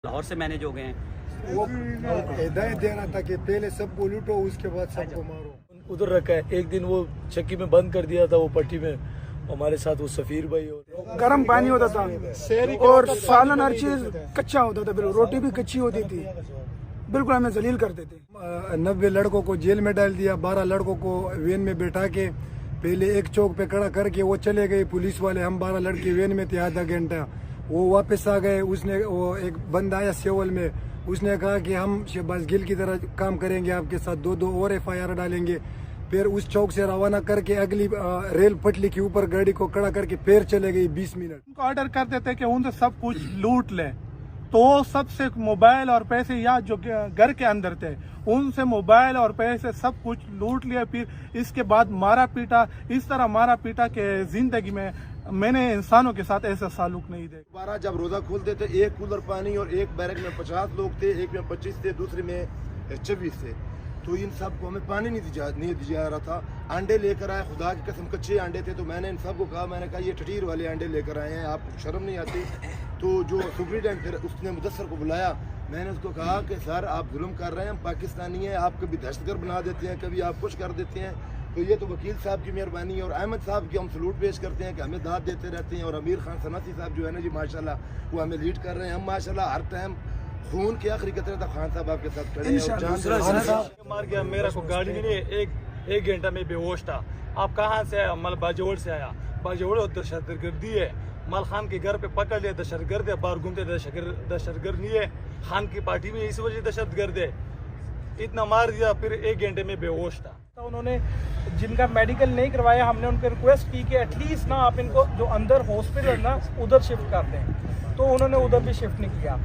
लाहौर से मैनेज हो गए हैं। वो हिदायत दे रहा था कि पहले सबको लूटो उसके बाद सबको मारो। उधर रखा है, एक दिन वो चक्की में बंद कर दिया था, वो पट्टी में हमारे साथ वो सफीर भाई और गर्म पानी होता था और सालन हर चीज कच्चा होता था, बिल्कुल रोटी भी कच्ची होती थी, बिल्कुल हमें जलील करते थे। 90 लड़कों को जेल में डाल दिया, 12 लड़कों को वैन में बैठा के पहले एक चौक पे खड़ा करके वो चले गए पुलिस वाले। हम 12 लड़के वैन में थे, आधा घंटा वो वापस आ गए। उसने वो एक बंद आया सेवल में, उसने कहा कि हम शहबाज गिल की तरह काम करेंगे, आपके साथ 2 और FIR डालेंगे। फिर उस चौक से रवाना करके अगली रेल पटली के ऊपर गाड़ी को खड़ा करके फिर चले गई 20 मिनट। उनको ऑर्डर करते थे कि उनसे सब कुछ लूट ले, तो सबसे मोबाइल और पैसे या जो घर के अंदर थे उनसे मोबाइल और पैसे सब कुछ लूट लिया। फिर इसके बाद मारा पीटा, इस तरह मारा पीटा कि जिंदगी में मैंने इंसानों के साथ ऐसा सालूक नहीं देखा। 12 जब रोजा खोलते थे, एक कूलर पानी और एक बैरक में 50 लोग थे, एक में 25 थे, दूसरे में 26 थे। तो इन सबको हमें पानी नहीं दिया जा रहा था। अंडे लेकर आए, खुदा की कसम कच्चे अंडे थे। तो मैंने इन सबको कहा, मैंने कहा ये ठठीर वाले अंडे लेकर आए हैं, आपको शर्म नहीं आती? तो जो सुप्रीटेंडेंट फिर उसने मुदस्सर को बुलाया, मैंने उसको कहा कि सर आप जुल्म कर रहे हैं, हम पाकिस्तानी हैं, आप कभी दहशतगर्द बना देते हैं, कभी आप कुछ कर देते हैं। तो ये तो वकील साहब की मेहरबानी है और अहमद साहब की हम सलूट पेश करते हैं कि हमें दाद देते रहते हैं। और अमीर खान सनाती साहब जो है ना जी, माशाल्लाह वो हमें लीड कर रहे हैं। हम माशाल्लाह हर टाइम खून के आखिरी कतरे तक खान साहब आपके साथ खड़े हैं। मार गया, मेरा को गाड़ी में नहीं, एक घंटा में बेहोश था। आप कहाँ से आया? मल बाजोड़ से आया। बाजोड़ दहशतगर्दी है, मल खान के घर पे पकड़ लिया, दहशतगर्द है, बाहर घूमते दहशतगर्द नहीं है, खान की पार्टी में इस वजह दहशतगर्द है। इतना मार दिया, फिर 1 घंटे में बेहोश था। तो उन्होंने जिनका मेडिकल नहीं करवाया, हमने उनको रिक्वेस्ट की कि एटलीस्ट ना आप इनको जो अंदर हॉस्पिटल ना उधर शिफ्ट कर दें, तो उन्होंने उधर भी शिफ्ट नहीं किया।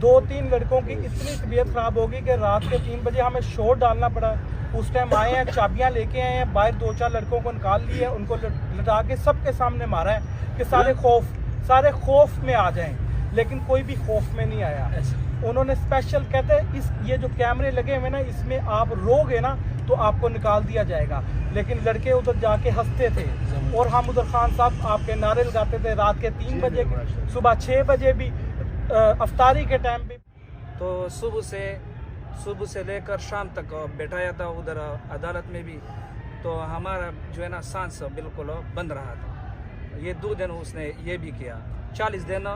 2-3 लड़कों की इतनी तबीयत खराब होगी कि रात के 3 बजे हमें शोर डालना पड़ा। उस टाइम आए हैं, चाबियां लेके आए हैं, बाहर 2-4 लड़कों को निकाल लिए, उनको लटा के सबके सामने मारा है कि सारे खौफ में आ जाएं, लेकिन कोई भी खौफ में नहीं आया। उन्होंने स्पेशल कहते हैं ये जो कैमरे लगे हुए ना, इसमें आप रोगे ना तो आपको निकाल दिया जाएगा। लेकिन लड़के उधर जाके हंसते थे और हम उधर खान साहब आपके नारे लगाते थे रात के 3 बजे, सुबह 6 बजे भी, अफ्तारी के टाइम भी। तो सुबह से लेकर शाम तक बैठाया था उधर अदालत में भी। तो हमारा जो है ना सांस बिल्कुल बंद रहा था। ये 2 दिन उसने ये भी किया, 40 दिन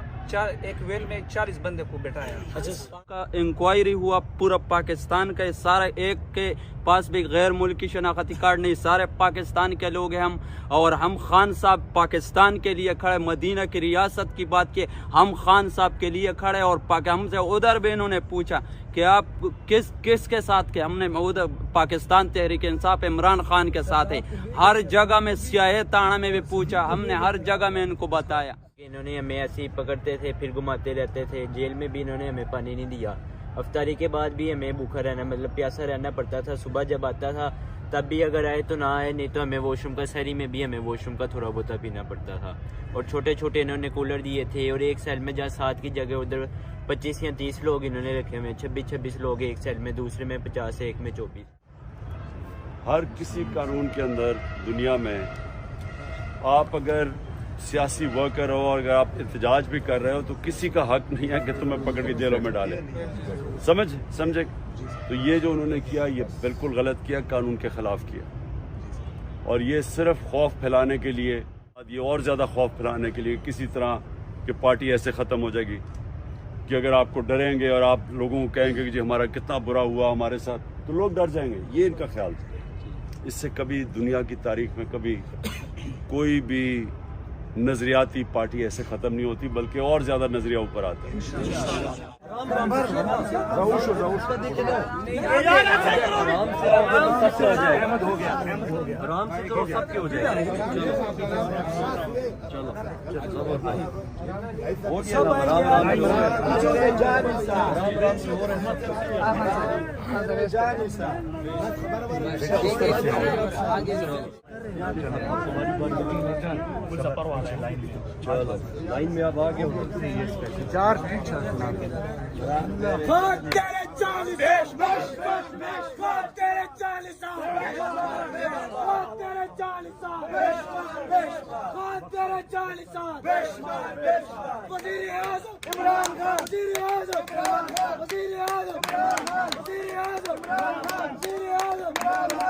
एक वेल में 40 बंदे को बैठाया। अच्छा, इंक्वायरी हुआ पूरा पाकिस्तान का, सारा एक के पास भी गैर मुल्की शनाख्ती कार्ड नहीं, सारे पाकिस्तान के लोग हैं हम। और हम खान साहब पाकिस्तान के लिए खड़े, मदीना की रियासत की बात की, हम खान साहब के लिए खड़े। और हमसे उधर भी इन्होंने पूछा कि आप किसके साथ के? हमने उधर पाकिस्तान तहरीक इंसाफ इमरान खान के साथ है। हर जगह में सियाह ताना में भी पूछा, हमने हर जगह में इनको बताया। इन्होंने हमें ऐसे ही पकड़ते थे, फिर घुमाते रहते थे। जेल में भी इन्होंने हमें पानी नहीं दिया। अफ्तारी के बाद भी हमें भूखा रहना, मतलब प्यासा रहना पड़ता था। सुबह जब आता था तब भी अगर आए तो ना आए, नहीं तो हमें वॉशरूम का, शहरी में भी हमें वॉशरूम का थोड़ा बहुत पीना पड़ता था। और छोटे छोटे इन्होंने कूलर दिए थे। और एक सेल में जहाँ 7 की जगह उधर 25 या 30 लोग इन्होंने रखे हुए, 26 लोग एक सेल में, दूसरे में 50 है, एक में 24। हर किसी कानून के अंदर दुनिया में आप अगर सियासी वर्कर हो और अगर आप एहतजाज भी कर रहे हो तो किसी का हक नहीं है कि तुम्हें पकड़ के जेलों में डाले। समझे? तो ये जो उन्होंने किया ये बिल्कुल गलत किया, कानून के खिलाफ किया। और ये सिर्फ खौफ फैलाने के लिए, ये और ज़्यादा खौफ फैलाने के लिए किसी तरह कि पार्टी ऐसे ख़त्म हो जाएगी कि अगर आपको डरेंगे और आप लोगों को कहेंगे कि जी हमारा कितना बुरा हुआ हमारे साथ, तो लोग डर जाएंगे। ये इनका ख्याल था। इससे कभी दुनिया की तारीख में कभी कोई भी नजरियाती पार्टी ऐसे खत्म नहीं होती, बल्कि और ज्यादा नजरिया ऊपर आता है। चलो लाइन में आप आगे वज़ीर-ए-आज़म इमरान खान, वज़ीर-ए-आज़म वज़ीर आज़म